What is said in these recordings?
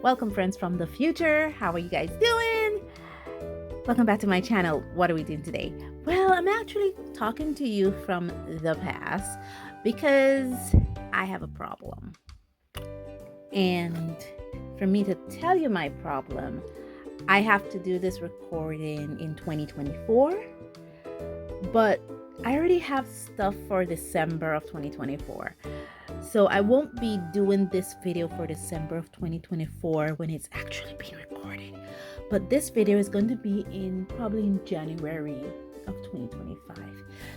Welcome friends from the future. How are you guys doing? Welcome back to my channel. What are we doing today? Well, I'm actually talking to you from the past because I have a problem. And for me to tell you my problem, I have to do this recording in 2024, but I already have stuff for December of 2024. So I won't be doing this video for December of 2024 when it's actually being recorded. But this video is going to be probably in January of 2025.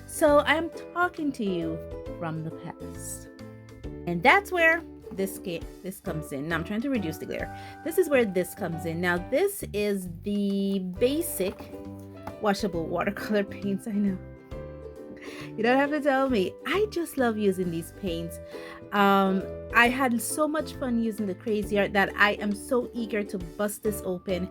So I'm talking to you from the past. And that's where this comes in. Now I'm trying to reduce the glare. This is where this comes in. Now this is the Bazic Washable Watercolor paints. I know. You don't have to tell me. I just love using these paints. I had so much fun using the Crazy Art that I am so eager to bust this open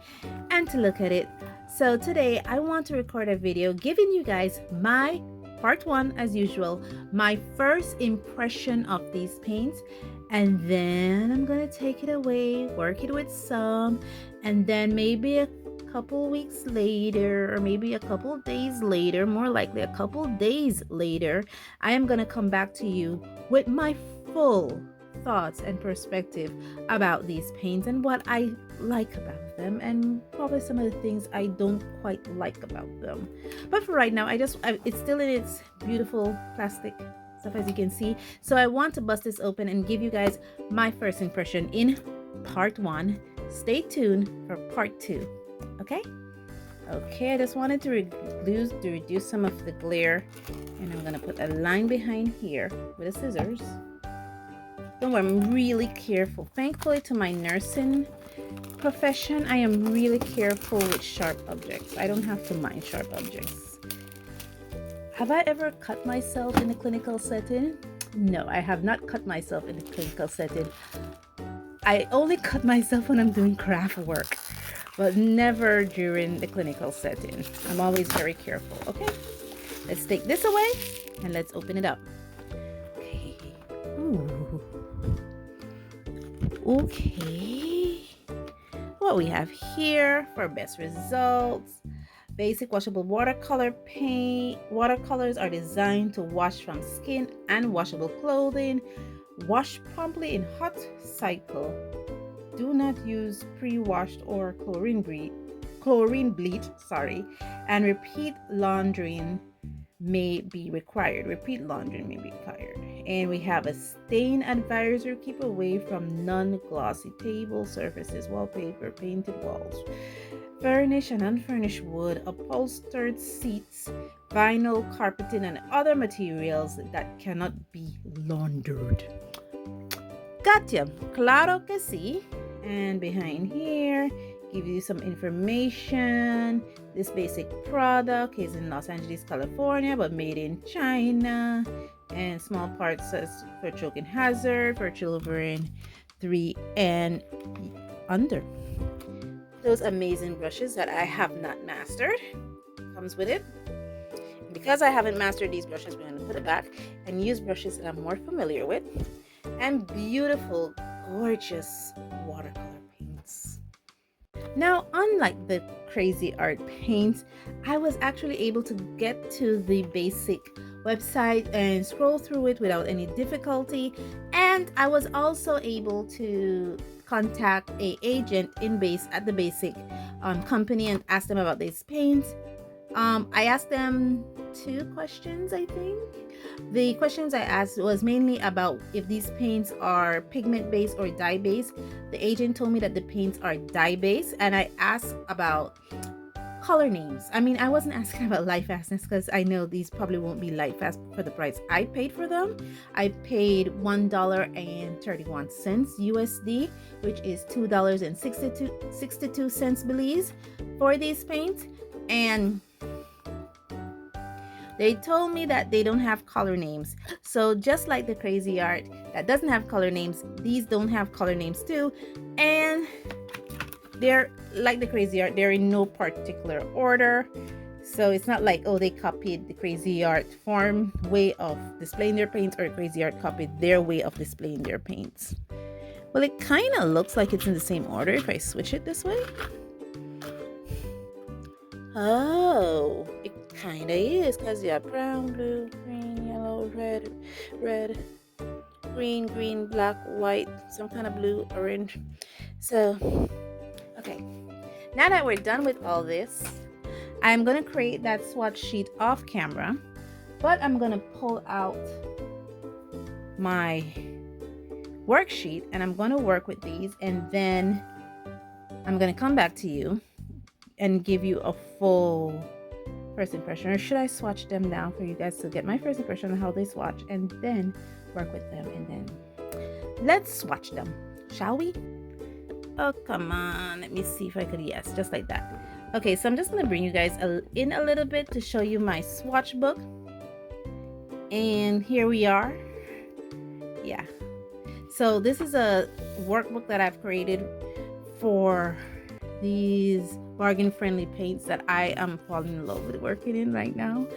and to look at it. So today I want to record a video giving you guys my part one, as usual, my first impression of these paints, and then I'm gonna take it away, work it with some, and then maybe a couple weeks later, or maybe a couple days later, more likely a couple days later, I am gonna come back to you with my full thoughts and perspective about these paints and what I like about them, and probably some of the things I don't quite like about them. But for right now, it's still in its beautiful plastic stuff, as you can see. So I want to bust this open and give you guys my first impression in part one. Stay tuned for part two. Okay, I just wanted to reduce some of the glare, and I'm gonna put a line behind here with the scissors. Don't worry, I'm really careful. Thankfully to my nursing profession, I am really careful with sharp objects. I don't have to mind sharp objects. Have I ever cut myself in a clinical setting? No, I have not cut myself in a clinical setting. I only cut myself when I'm doing craft work, but never during the clinical setting. I'm always very careful. Okay, let's take this away and let's open it up. Okay. Ooh. Okay. What we have here for best results: Bazic washable watercolor paint. Watercolors are designed to wash from skin and washable clothing. Wash promptly in hot cycle. Do not use pre-washed or chlorine bleach, and repeat laundering may be required. And we have a stain advisor. Keep away from non-glossy table surfaces, wallpaper, painted walls, furnished and unfurnished wood, upholstered seats, vinyl, carpeting, and other materials that cannot be laundered. Gotcha. Claro que sí. And behind here, give you some information. This basic product is in Los Angeles, California, but made in China. And small parts says for choking hazard for children 3 and under. Those amazing brushes that I have not mastered comes with it. Because I haven't mastered these brushes, we're going to put it back and use brushes that I'm more familiar with. And beautiful, gorgeous watercolor paints. Now, unlike the Crazy Art paints, I was actually able to get to the Bazic website and scroll through it without any difficulty, and I was also able to contact an agent at the Bazic company and ask them about these paints. I asked them 2 questions, I think. The questions I asked was mainly about if these paints are pigment based or dye based. The agent told me that the paints are dye based, and I asked about color names. I mean, I wasn't asking about light fastness because I know these probably won't be light fast for the price I paid for them. I paid $1.31 USD, which is $2.62 Belize for these paints, and they told me that they don't have color names. So just like the Crazy Art that doesn't have color names, these don't have color names too. And they're like the Crazy Art, they're in no particular order. So it's not like, oh, they copied the Crazy Art way of displaying their paints, or Crazy Art copied their way of displaying their paints. Well, it kind of looks like it's in the same order if I switch it this way. Oh, it kind of is, because you have brown, blue, green, yellow, red, red, green, green, black, white, some kind of blue, orange. So, okay. Now that we're done with all this, I'm going to create that swatch sheet off camera, but I'm going to pull out my worksheet and I'm going to work with these, and then I'm going to come back to you and give you a full first impression. Or should I swatch them now for you guys to get my first impression on how they swatch, and then work with them, and then let's swatch them, shall we? Oh, come on, let me see if I could. Yes, just like that. Okay, so I'm just going to bring you guys in a little bit to show you my swatch book, and here we are. Yeah, so this is a workbook that I've created for these bargain friendly paints that I am falling in love with working in right now.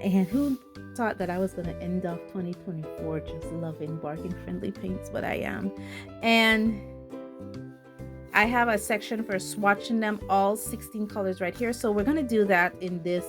And who thought that I was going to end off 2024 just loving bargain friendly paints, but I am. And I have a section for swatching them, all 16 colors right here. So we're going to do that in this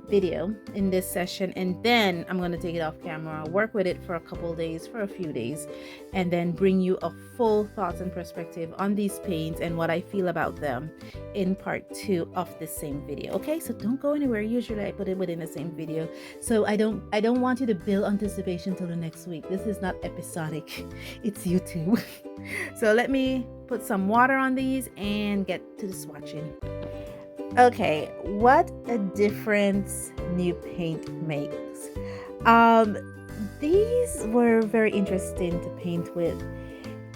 video, in this session, and then I'm going to take it off camera, work with it for a couple days, for a few days, and then bring you a full thoughts and perspective on these paints and what I feel about them in part 2 of the same video. Okay, so don't go anywhere. Usually I put it within the same video, so I don't want you to build anticipation till the next week. This is not episodic, it's YouTube. So let me put some water on these and get to the swatching. Okay, what a difference new paint makes. These were very interesting to paint with.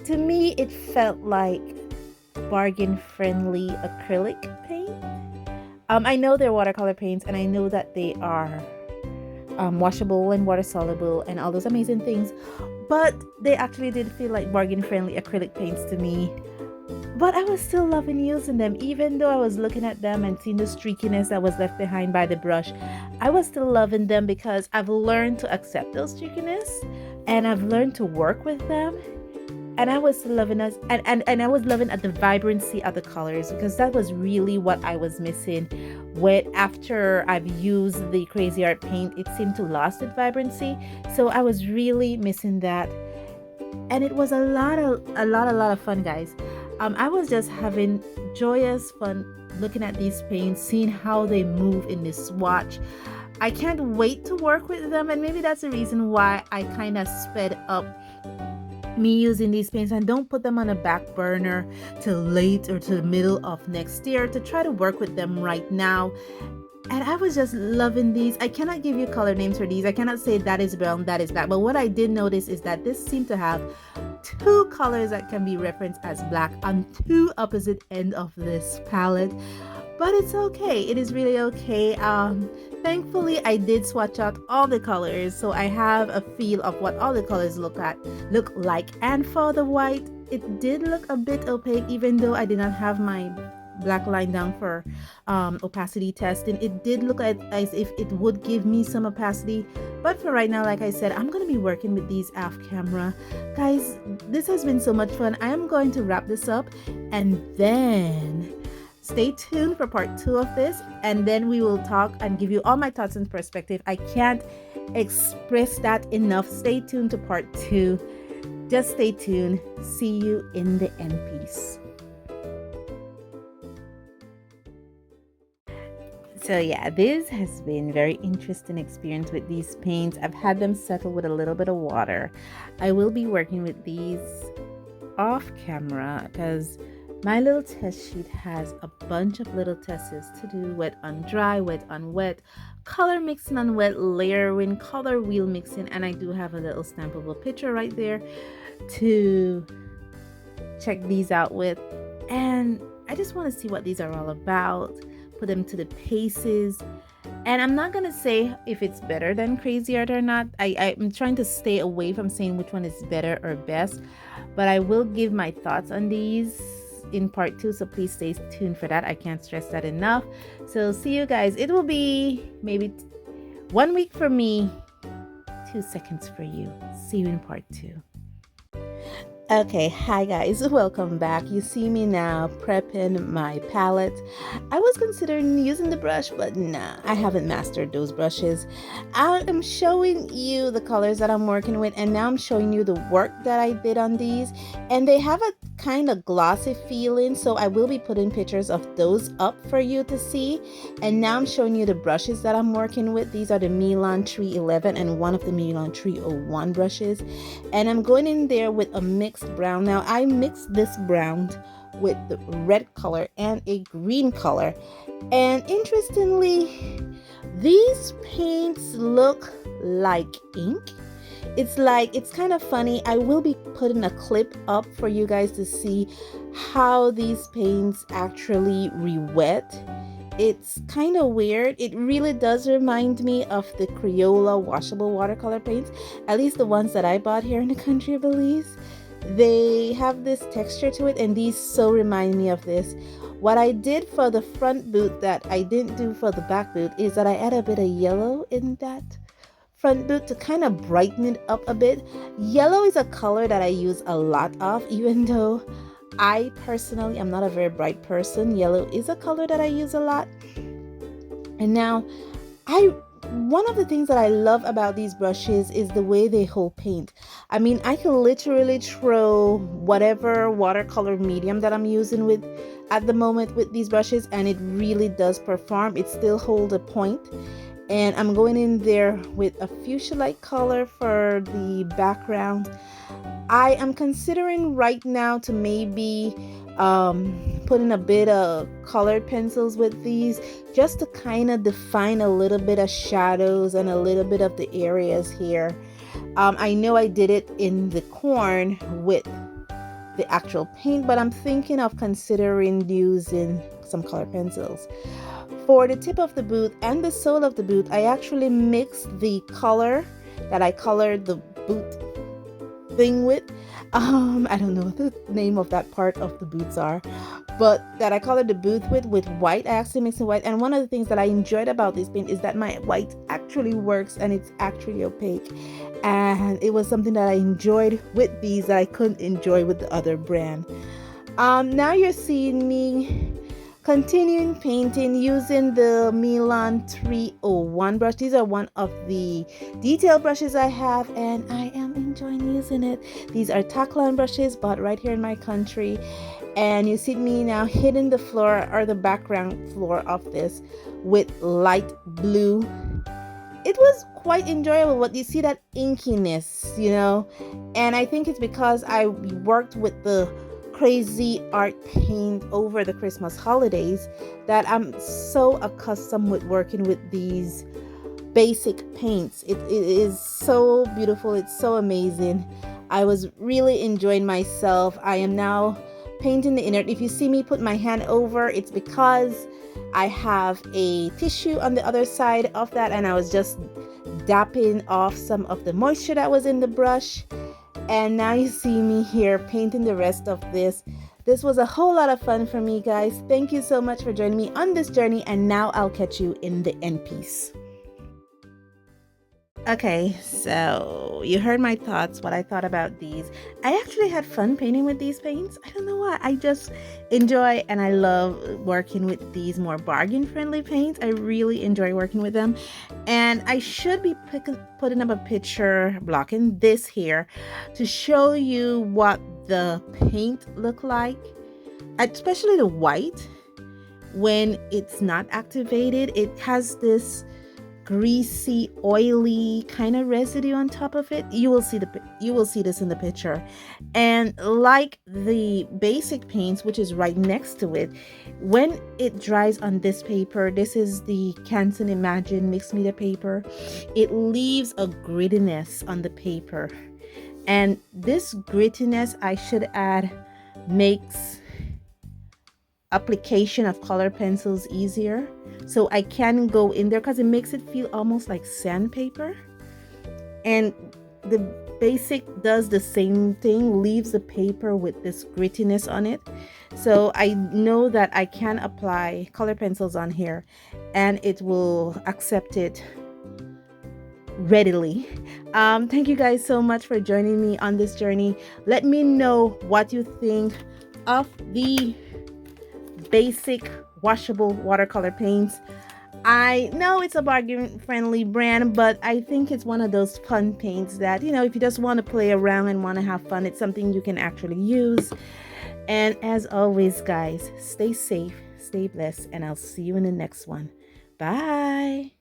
To me, it felt like bargain friendly acrylic paint. I know they're watercolor paints, and I know that they are washable and water soluble and all those amazing things, but they actually did feel like bargain friendly acrylic paints to me. But I was still loving using them, even though I was looking at them and seeing the streakiness that was left behind by the brush. I was still loving them because I've learned to accept those streakiness, and I've learned to work with them. And I was loving us, and I was loving at the vibrancy of the colors, because that was really what I was missing. After I've used the Crazy Art paint, it seemed to lost its vibrancy, so I was really missing that. And it was a lot of fun, guys. I was just having joyous fun looking at these paints, seeing how they move in this swatch. I can't wait to work with them, and maybe that's the reason why I kind of sped up me using these paints and don't put them on a back burner till late or to the middle of next year to try to work with them right now. And I was just loving these. I cannot give you color names for these. I cannot say that is brown, that is black. But what I did notice is that this seemed to have 2 colors that can be referenced as black on 2 opposite ends of this palette. But it's okay. It is really okay. Thankfully, I did swatch out all the colors, so I have a feel of what all the colors look like. And for the white, it did look a bit opaque, even though I did not have my black line down for opacity testing. It did look as if it would give me some opacity, but for right now, like I said, I'm going to be working with these off camera. Guys, this has been so much fun. I am going to wrap this up, and then stay tuned for part 2 of this, and then we will talk and give you all my thoughts and perspective. I can't express that enough. Stay tuned to part 2. Just stay tuned. See you in the end piece. So yeah, this has been very interesting experience with these paints. I've had them settle with a little bit of water. I will be working with these off camera because my little test sheet has a bunch of little tests to do: wet on dry, wet on wet, color mixing on wet, layering, color wheel mixing, and I do have a little stampable picture right there to check these out with. And I just want to see what these are all about, put them to the paces. And I'm not gonna say if it's better than Crazy Art or not. I'm trying to stay away from saying which one is better or best, but I will give my thoughts on these in part 2, so please stay tuned for that. I can't stress that enough. So see you guys. It will be maybe 1 week for me, 2 seconds for you. See you in part 2. Okay, hi guys, welcome back. You see me now prepping my palette. I was considering using the brush, but nah, I haven't mastered those brushes. I am showing you the colors that I'm working with, and now I'm showing you the work that I did on these. And they have a kind of glossy feeling, so I will be putting pictures of those up for you to see. And now I'm showing you the brushes that I'm working with. These are the Milan 311 and one of the Milan 301 brushes. And I'm going in there with a mixed brown. Now I mixed this brown with the red color and a green color, and interestingly, these paints look like ink. It's kind of funny. I will be putting a clip up for you guys to see how these paints actually re-wet. It's kind of weird. It really does remind me of the Crayola washable watercolor paints, at least the ones that I bought here in the country of Belize. They have this texture to it, and these so remind me of this. What I did for the front boot that I didn't do for the back boot is that I add a bit of yellow in that front boot to kind of brighten it up a bit. Yellow is a color that I use a lot of, even though I personally am not a very bright person. Yellow is a color that I use a lot. And now one of the things that I love about these brushes is the way they hold paint. I mean, I can literally throw whatever watercolor medium that I'm using with at the moment with these brushes, and it really does perform. It still holds a point. And I'm going in there with a fuchsia light color for the background. I am considering right now to maybe put in a bit of colored pencils with these, just to kind of define a little bit of shadows and a little bit of the areas here. I know I did it in the corn with the actual paint, but I'm thinking of considering using some colored pencils. For the tip of the boot and the sole of the boot, I actually mixed the color that I colored the boot thing with. I don't know what the name of that part of the boots are, but that I colored the boot with white. I actually mixed in white, and one of the things that I enjoyed about this paint is that my white actually works and it's actually opaque, and it was something that I enjoyed with these that I couldn't enjoy with the other brand. Now you're seeing me continuing painting using the Milan 301 brush. These are one of the detail brushes I have, and I am enjoying using it. These are Tackline brushes bought right here in my country, and you see me now hitting the floor or the background floor of this with light blue. It was quite enjoyable, but you see that inkiness, and I think it's because I worked with the crazy art paint over the Christmas holidays that I'm so accustomed with working with these basic paints. It is so beautiful. It's so amazing. I was really enjoying myself. I am now painting the inner. If you see me put my hand over, it's because I have a tissue on the other side of that, and I was just dapping off some of the moisture that was in the brush. And now you see me here painting the rest of this. This was a whole lot of fun for me, guys. Thank you so much for joining me on this journey, and now I'll catch you in the end piece. Okay, so you heard my thoughts, what I thought about these. I actually had fun painting with these paints. I don't know why. I just enjoy and I love working with these more bargain-friendly paints. I really enjoy working with them. And I should be putting up a picture, blocking this here, to show you what the paint look like, especially the white. When it's not activated, it has this greasy, oily kind of residue on top of it. You will see this in the picture. And like the basic paints, which is right next to it, when it dries on this paper, this is the Canson Imagine mixed media paper, it leaves a grittiness on the paper. And this grittiness, I should add, makes application of color pencils easier. So I can go in there because it makes it feel almost like sandpaper. And the basic does the same thing, leaves the paper with this grittiness on it. So I know that I can apply color pencils on here and it will accept it readily. Thank you guys so much for joining me on this journey. Let me know what you think of the Basic Washable Watercolor paints. I know it's a bargain friendly brand, but I think it's one of those fun paints that, if you just want to play around and want to have fun, it's something you can actually use. And as always, guys, stay safe, stay blessed, and I'll see you in the next one. Bye.